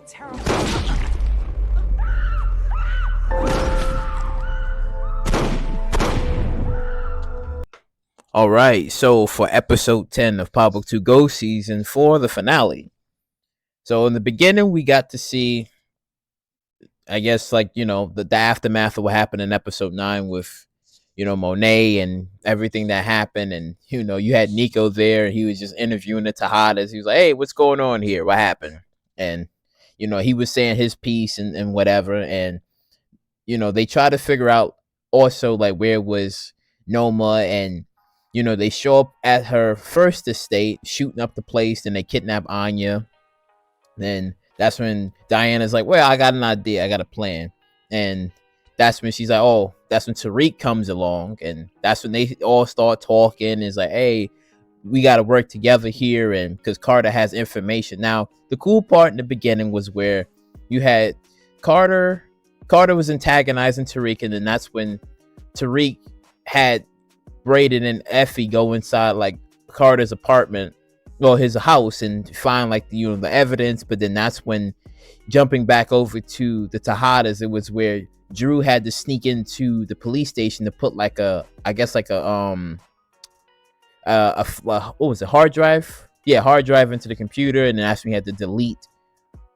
terrible. All right, so for episode 10 of Pablo to Go season 4, the finale. So in the beginning, we got to see, I guess, like, the aftermath of what happened in episode 9 with, Monet and everything that happened. And, you had Nico there and he was just interviewing the Tejadas. He was like, hey, what's going on here? What happened? And, he was saying his piece and whatever. And, they try to figure out also like where was Noma, and they show up at her first estate, shooting up the place, and they kidnap Anya. Then that's when Diana's like, well, I got an idea, I got a plan. And that's when she's like, oh, that's when Tariq comes along, and that's when they all start talking. It's like, hey, we got to work together here, and because Carter has information. Now the cool part in the beginning was where you had Carter was antagonizing Tariq, and then that's when Tariq had Braden and Effie go inside like Carter's apartment, well, his house, and find like the evidence. But then that's when, jumping back over to the Tejadas, it was where Drew had to sneak into the police station to put like I guess like what was it, hard drive? Yeah, hard drive into the computer, and then that's when he had to delete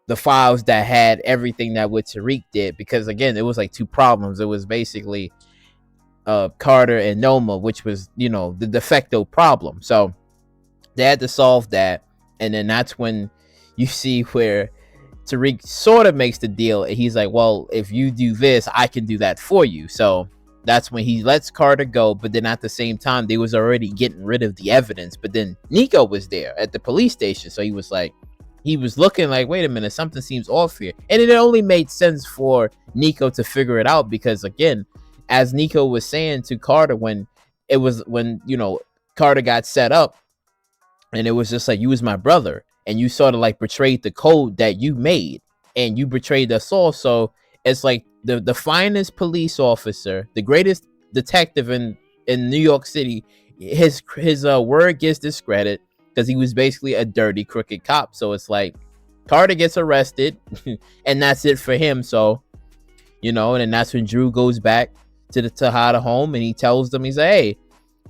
the files that had everything that what Tariq did, because again, it was like two problems. It was basically Carter and Noma, which was the de facto problem. So they had to solve that, and then that's when you see where Tariq sort of makes the deal, and he's like, well, if you do this, I can do that for you. So that's when he lets Carter go, but then at the same time, they was already getting rid of the evidence. But then Nico was there at the police station, so he was looking like, wait a minute, something seems off here. And it only made sense for Nico to figure it out, because again, as Nico was saying to Carter when Carter got set up, and it was just like, you was my brother, and you sort of like betrayed the code that you made, and you betrayed us all. So it's like the finest police officer, the greatest detective in New York City, his word gets discredited because he was basically a dirty, crooked cop. So it's like Carter gets arrested and that's it for him. So and then that's when Drew goes back to the Tejada home, and he tells them, he's like, hey,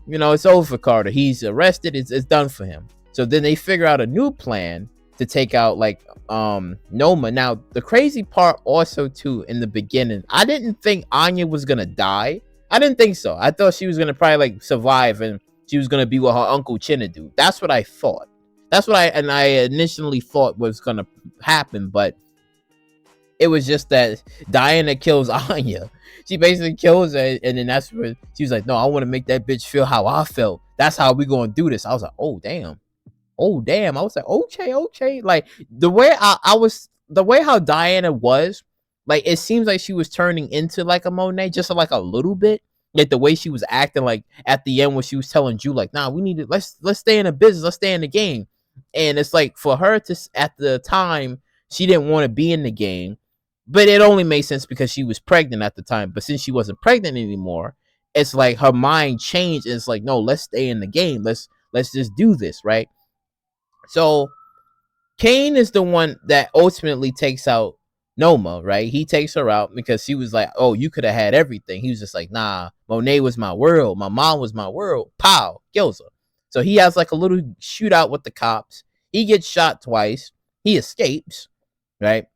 it's over for Carter, he's arrested, it's done for him. So then they figure out a new plan to take out like Noma. Now the crazy part also too, in the beginning, I didn't think Anya was gonna die. I didn't think so. I thought she was gonna probably like survive, and she was gonna be with her uncle Chinadu. That's what I thought. That's what I initially thought was gonna happen. But it was just that Diana kills Anya. She basically kills her, and then that's when she was like, no, I want to make that bitch feel how I felt. That's how we gonna do this. I was like, oh damn. I was like, okay. Like the way the way how Diana was, like it seems like she was turning into like a Monet, just like a little bit. Like the way she was acting, like at the end when she was telling Drew, like, nah, we need to let's stay in the business, let's stay in the game. And it's like, for her to, at the time, she didn't want to be in the game, but it only made sense because she was pregnant at the time. But since she wasn't pregnant anymore, it's like her mind changed, and it's like, no, let's stay in the game. Let's just do this, right? So Kane is the one that ultimately takes out Noma, right? He takes her out because she was like, oh, you could have had everything. He was just like, nah, Monet was my world. My mom was my world. Pow, kills her. So he has like a little shootout with the cops. He gets shot twice. He escapes, right?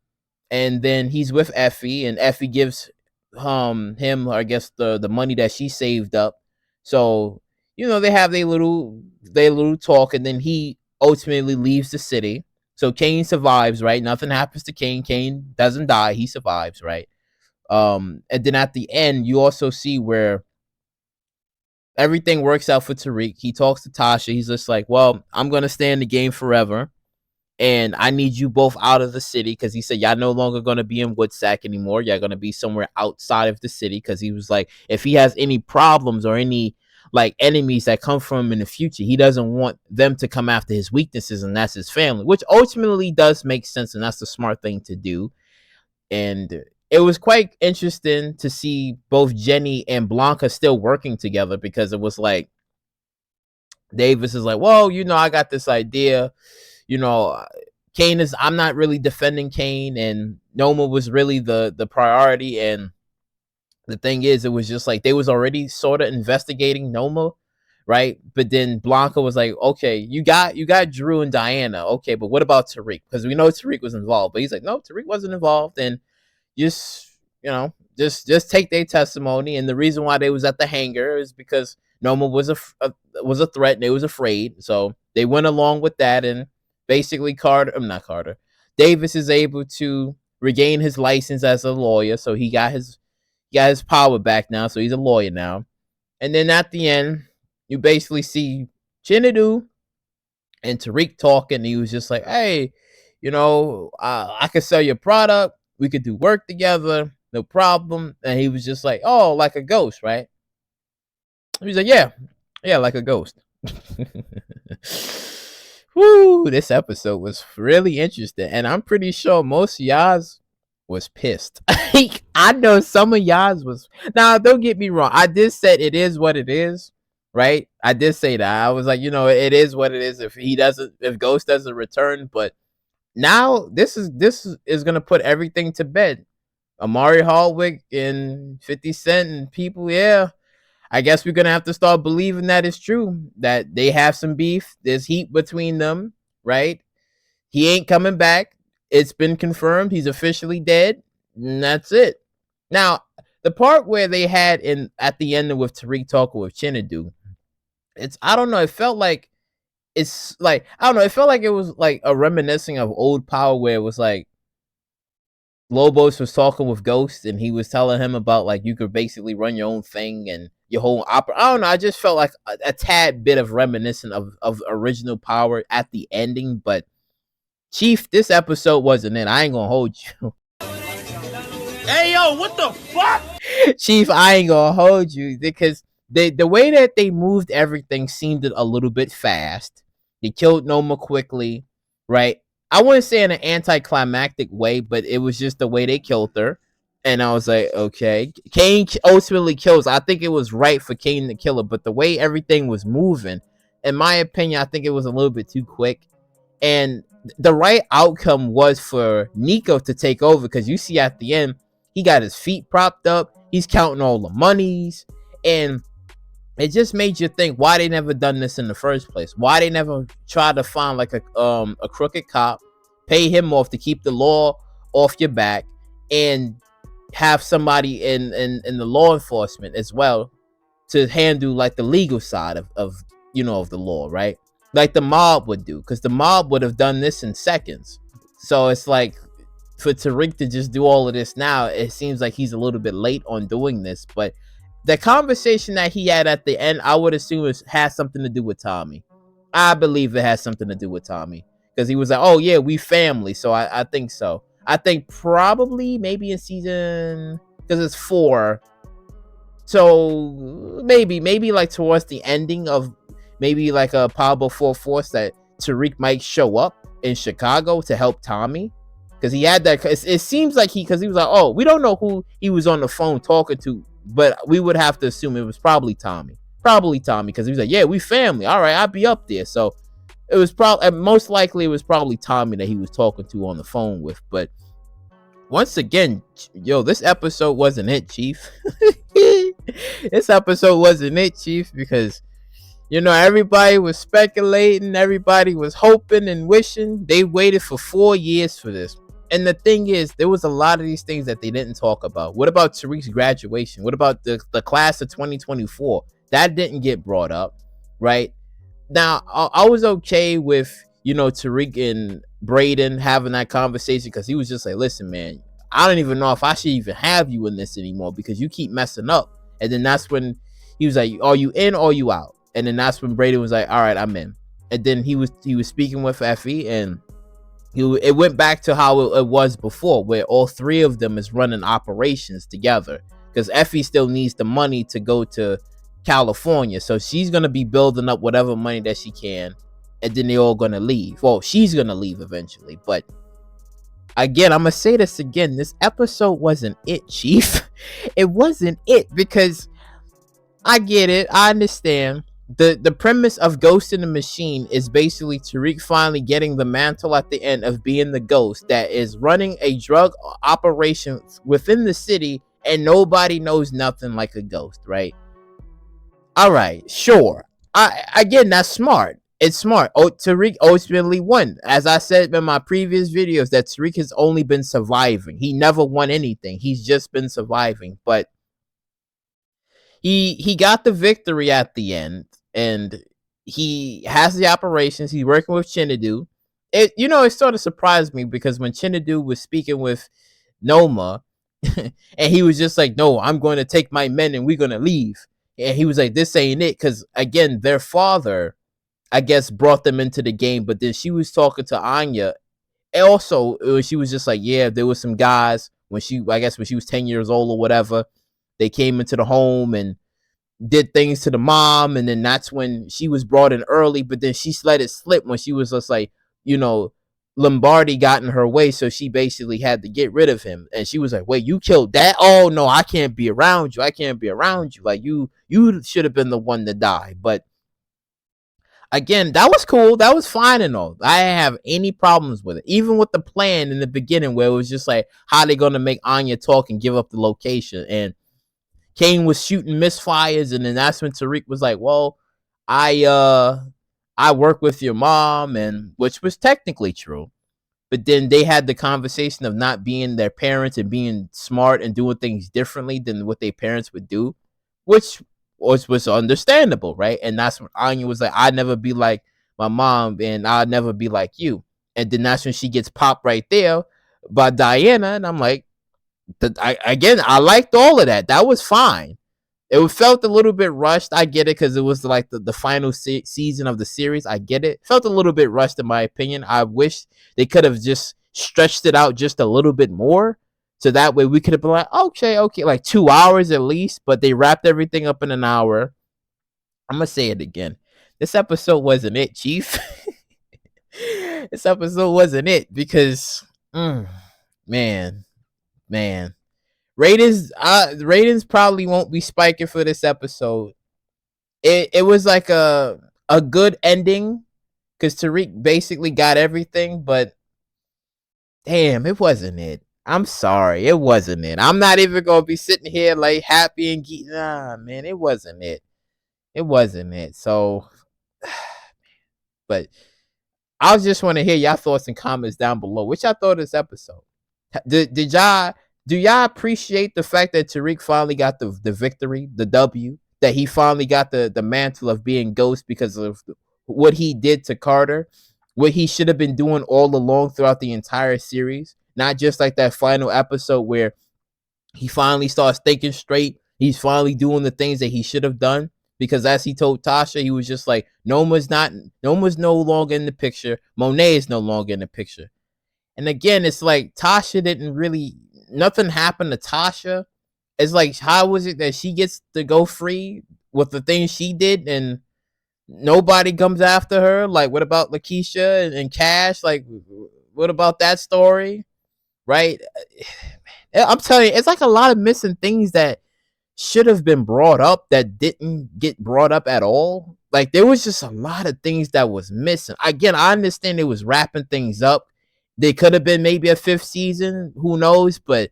And then he's with Effie, and Effie gives him, I guess, the money that she saved up. So they have their little talk, and then he ultimately leaves the city. So Kane survives, right? Nothing happens to Kane. Kane doesn't die. He survives, right? And then at the end, you also see where everything works out for Tariq. He talks to Tasha. He's just like, well, I'm gonna stay in the game forever, and I need you both out of the city, because he said y'all no longer going to be in Woodsack anymore. Y'all going to be somewhere outside of the city, because he was like, if he has any problems or any like enemies that come from him in the future, he doesn't want them to come after his weaknesses, and that's his family, which ultimately does make sense, and that's the smart thing to do. And it was quite interesting to see both Jenny and Blanca still working together, because it was like Davis is like, well, I got this idea, you know, Kane is, I'm not really defending Kane, and Noma was really the priority. And the thing is, it was just like they was already sort of investigating Noma, right? But then Blanca was like, okay, you got Drew and Diana, okay, but what about Tariq? Because we know Tariq was involved, but he's like, no, Tariq wasn't involved, and just just take their testimony. And the reason why they was at the hangar is because Noma was a threat, and they was afraid, so they went along with that. And basically, I'm not Carter. Davis is able to regain his license as a lawyer, so he got his power back now, so he's a lawyer now. And then at the end, you basically see Chinadu and Tariq talking. And he was just like, "Hey, I could sell your product. We could do work together, no problem." And he was just like, "Oh, like a ghost, right?" He was like, "Yeah, yeah, like a ghost." Woo! This episode was really interesting, and I'm pretty sure most of y'all's was pissed. I know some of y'all's was. Now, don't get me wrong. I did say it is what it is, right? I did say that. I was like, it is what it is. If Ghost doesn't return, but now this is gonna put everything to bed. Amari Hardwick and 50 Cent and people, yeah. I guess we're gonna have to start believing that it's true, that they have some beef. There's heat between them, right? He ain't coming back. It's been confirmed. He's officially dead. And that's it. Now, the part where they had in at the end with Tariq talking with Chinadu, I don't know. It felt like I don't know. It felt like it was like a reminiscing of old Power, where it was like Lobos was talking with Ghost, and he was telling him about like you could basically run your own thing and your whole opera. I don't know. I just felt like a tad bit of reminiscent of original Power at the ending, but Chief, this episode wasn't it. I ain't gonna hold you. Hey yo, what the fuck? Chief, I ain't gonna hold you because the way that they moved everything seemed a little bit fast. They killed Noma quickly, right? I wouldn't say in an anticlimactic way, but it was just the way they killed her. And I was like, okay. Kane ultimately kills. I think it was right for Kane to kill her, but the way everything was moving, in my opinion, I think it was a little bit too quick. And the right outcome was for Nico to take over, because you see at the end, he got his feet propped up. He's counting all the monies. And it just made you think why they never done this in the first place. Why they never tried to find like a crooked cop, pay him off to keep the law off your back, and have somebody in the law enforcement as well to handle like the legal side of of the law, right? Like the mob would do, because the mob would have done this in seconds. So it's like for Tariq to just do all of this now, it seems like he's a little bit late on doing this. But the conversation that he had at the end, I would assume has something to do with Tommy. I believe it has something to do with Tommy, because he was like, "Oh yeah, we family." So I think so. I think probably maybe in season, because it's 4. So maybe like towards the ending of maybe like a Pablo 4 Force, that Tariq might show up in Chicago to help Tommy, because he had that. It seems like because he was like, "Oh, we don't know who he was on the phone talking to," but we would have to assume it was probably Tommy, because he was like, "Yeah, we family. All right, I'll be up there." So it was probably, most likely it was probably Tommy that he was talking to on the phone with. But once again, yo, this episode wasn't it, Chief. This episode wasn't it, Chief, because everybody was speculating, everybody was hoping and wishing. They waited for 4 years for this. And the thing is, there was a lot of these things that they didn't talk about. What about Tariq's graduation? What about the class of 2024? That didn't get brought up, right? Now, I was okay with, Tariq and Braden having that conversation, because he was just like, "Listen, man, I don't even know if I should even have you in this anymore, because you keep messing up." And then that's when he was like, "Are you in or are you out?" And then that's when Braden was like, "All right, I'm in." And then he was speaking with Effie, and it went back to how it was before, where all 3 of them is running operations together, because Effie still needs the money to go to California, so she's gonna be building up whatever money that she can, and then they're all gonna leave. Well, she's gonna leave eventually. But again, I'm gonna say this again, this episode wasn't it, Chief. It wasn't it, because I get it, I understand the premise of Ghost in the Machine is basically Tariq finally getting the mantle at the end of being the ghost that is running a drug operation within the city, and nobody knows nothing like a ghost, right? All right, sure. I again, that's smart. It's smart. Oh, Tariq ultimately won. As I said in my previous videos, that Tariq has only been surviving. He never won anything. He's just been surviving. But he got the victory at the end, and he has the operations. He's working with Chinadu. It sort of surprised me because when Chinadu was speaking with Noma, and he was just like, "No, I'm going to take my men and we're going to leave." And he was like, "This ain't it," because again, their father, I guess, brought them into the game. But then she was talking to Anya. And also, she was just like, "Yeah, there was some guys I guess when she was 10 years old or whatever, they came into the home and did things to the mom, and then that's when she was brought in early, but then she let it slip when she was just like, you know, Lombardi got in her way, so she basically had to get rid of him. And she was like, wait, you killed that? Oh no, I can't be around you. I can't be around you. Like you should have been the one to die. But again, that was cool. That was fine and all. I didn't have any problems with it. Even with the plan in the beginning where it was just like, how they gonna make Anya talk and give up the location. And Kane was shooting misfires, and then that's when Tariq was like, "Well, I work with your mom," and which was technically true. But then they had the conversation of not being their parents and being smart and doing things differently than what their parents would do, which was understandable, right? And that's when Anya was like, "I'd never be like my mom, and I'd never be like you." And then that's when she gets popped right there by Diana, and I'm like, I liked all of that. That was fine. It felt a little bit rushed. I get it because it was like the final season of the series. I get it. Felt a little bit rushed in my opinion. I wish they could have just stretched it out just a little bit more. So that way we could have been like, okay, like 2 hours at least. But they wrapped everything up in an hour. I'm going to say it again. This episode wasn't it, Chief. This episode wasn't it because, man, man. Ratings probably won't be spiking for this episode. It was like a good ending because Tariq basically got everything, but damn, it wasn't it. I'm sorry, it wasn't it. I'm not even gonna be sitting here like happy and nah, man, it wasn't it. It wasn't it. So, but I just want to hear y'all thoughts and comments down below. What y'all thought of this episode? Did y'all do y'all appreciate the fact that Tariq finally got the victory, the W, that he finally got the mantle of being Ghost because of what he did to Carter, what he should have been doing all along throughout the entire series, not just like that final episode where he finally starts thinking straight. He's finally doing the things that he should have done because as he told Tasha, he was just like, Noma's no longer in the picture. Monet is no longer in the picture. And again, it's like Tasha didn't really nothing happened to Tasha. It's like how was it that she gets to go free with the things she did and nobody comes after her? Like what about Lakeisha and Cash? Like what about that story? Right? I'm telling you, it's like a lot of missing things that should have been brought up that didn't get brought up at all. Like there was just a lot of things that was missing. Again, I understand it was wrapping things up. They could have been maybe a fifth season, who knows? But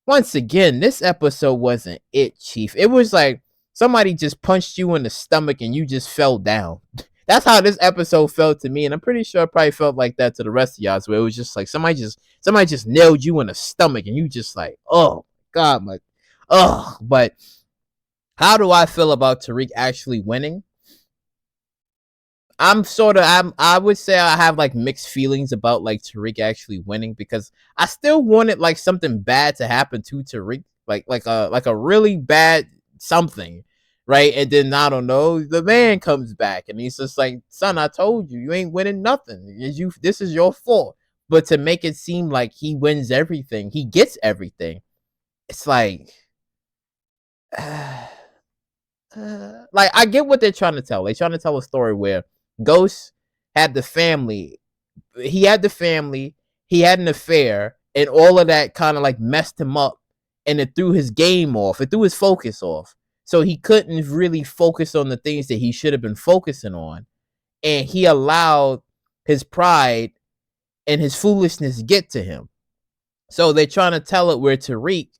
once again, this episode wasn't it, Chief. It was like somebody just punched you in the stomach and you just fell down. That's how this episode felt to me, and I'm pretty sure it probably felt like that to the rest of y'all. Where it was just like somebody just nailed you in the stomach, and you just like, oh God, my, oh. But how do I feel about Tariq actually winning? I would say I have like mixed feelings about like Tariq actually winning because I still wanted like something bad to happen to Tariq, like a really bad something, right? And then I don't know, the man comes back and he's just like, son, I told you ain't winning nothing. This is your fault. But to make it seem like he wins everything, he gets everything. It's like like I get what they're trying to tell. They're trying to tell a story where Ghost had the family. He had the family. He had an affair, and all of that kind of like messed him up, and it threw his game off. It threw his focus off. So he couldn't really focus on the things that he should have been focusing on. And he allowed his pride and his foolishness get to him. So they're trying to tell it where Tariq,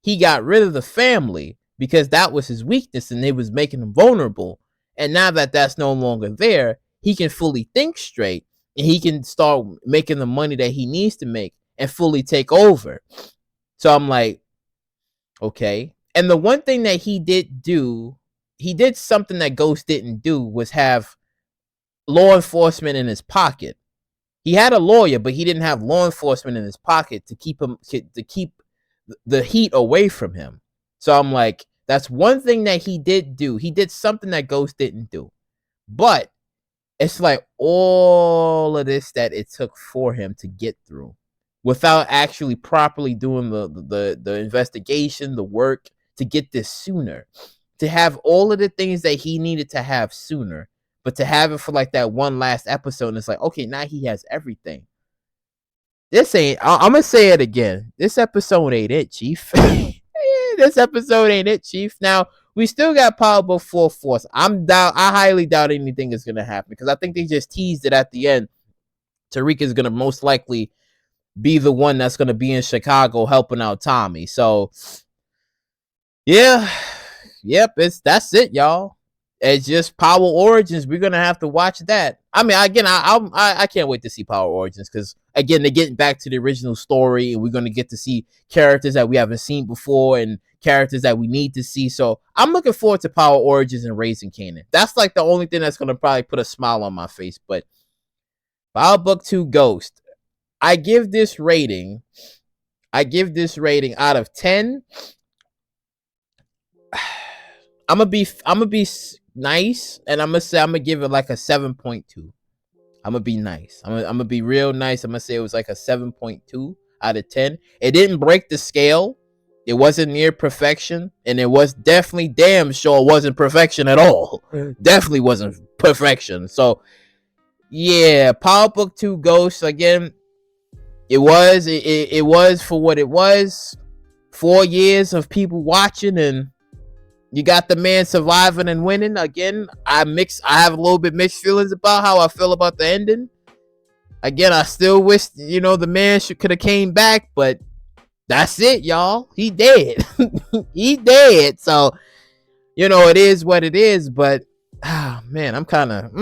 he got rid of the family because that was his weakness and it was making him vulnerable. And now that that's no longer there, he can fully think straight and he can start making the money that he needs to make and fully take over. So I'm like, okay. And the one thing that he did do, he did something that Ghost didn't do, was have law enforcement in his pocket. He had a lawyer, but he didn't have law enforcement in his pocket to keep the heat away from him. So I'm like, that's one thing that he did do. He did something that Ghost didn't do. But it's like all of this that it took for him to get through without actually properly doing the investigation, the work to get this sooner. To have all of the things that he needed to have sooner, but to have it for like that one last episode, and it's like, okay, now he has everything. This ain't, I'm gonna say it again. This episode ain't it, Chief. This episode ain't it, Chief. Now, we still got Power Book 4 Force. I highly doubt anything is gonna happen because I think they just teased it at the end. Tariq is gonna most likely be the one that's gonna be in Chicago helping out Tommy. So, yeah, yep, that's it, y'all. It's just Power Origins. We're gonna have to watch that. I mean, again, I can't wait to see Power Origins because again, they're getting back to the original story, and we're gonna get to see characters that we haven't seen before and characters that we need to see. So I'm looking forward to Power Origins and Raising Kanan. That's like the only thing that's gonna probably put a smile on my face. But Power Book 2 Ghost, I give this rating out of 10. I'm gonna be nice, and I'm gonna give it like a 7.2. I'm gonna be nice. I'm gonna be real nice. I'm gonna say it was like a 7.2 out of 10. It didn't break the scale. It wasn't near perfection, and it was definitely damn sure wasn't perfection at all. Definitely wasn't perfection. So yeah, Power Book 2 Ghost, again, it was for what it was. 4 years of people watching, and you got the man surviving and winning. Again, I have a little bit mixed feelings about how I feel about the ending. Again, I still wish, the man could have came back, but that's it, y'all. He dead. He dead. So, it is what it is. But, man, I'm kind of,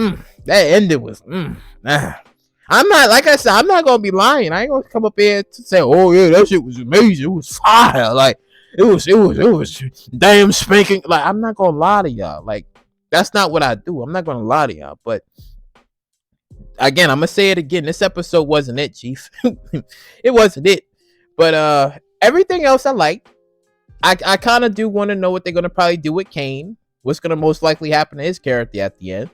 that ending was, I'm not, like I said, I'm not going to be lying. I ain't going to come up here to say, oh, yeah, that shit was amazing. It was fire. Like, it was damn spanking. Like, I'm not gonna lie to y'all. Like, that's not what I do. I'm not gonna lie to y'all. But again, I'm gonna say it again. This episode wasn't it, Chief. It wasn't it. But everything else I like. I kind of do want to know what they're gonna probably do with Kane. What's gonna most likely happen to his character at the end.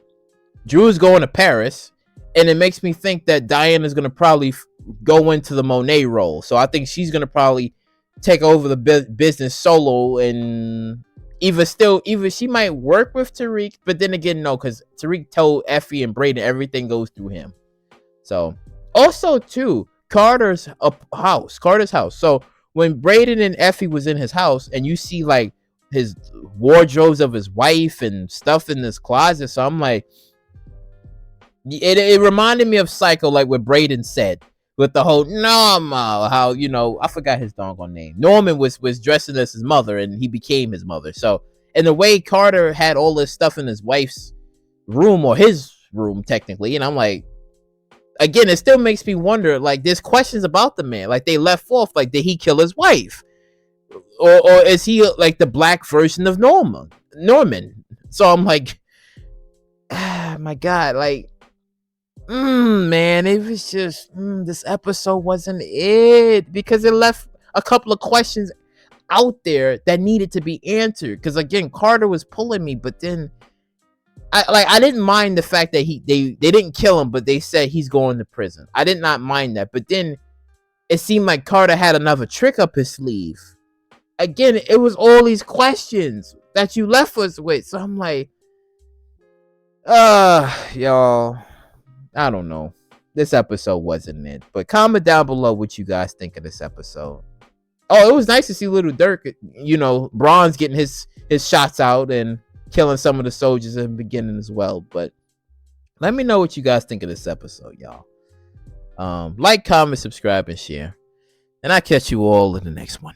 Drew's going to Paris, and it makes me think that Diane is gonna probably go into the Monet role. So I think she's gonna probably take over the business solo, and either she might work with Tariq, but then again, no, because Tariq told Effie and Brayden everything goes through him. So also too, Carter's house. So when Brayden and Effie was in his house, and you see like his wardrobes of his wife and stuff in this closet, so I'm like, it reminded me of Psycho, like what Brayden said. With the whole normal, how I forgot his doggone name. Norman was dressing as his mother, and he became his mother. So in the way Carter had all this stuff in his wife's room, or his room technically, and I'm like, again, it still makes me wonder. Like, there's questions about the man. Like, they left off. Like, did he kill his wife, or is he like the black version of Norman? So I'm like, my God, like. Man, it was just this episode wasn't it, because it left a couple of questions out there that needed to be answered. Because again, Carter was pulling me, but then I didn't mind the fact that they didn't kill him, but they said he's going to prison. I did not mind that, but then it seemed like Carter had another trick up his sleeve. Again, it was all these questions that you left us with, so I'm like, y'all. I don't know. This episode wasn't it. But comment down below what you guys think of this episode. Oh, it was nice to see Little Dirk, you know, Bronze getting his shots out and killing some of the soldiers in the beginning as well. But let me know what you guys think of this episode, y'all. Like, comment, subscribe, and share. And I'll catch you all in the next one.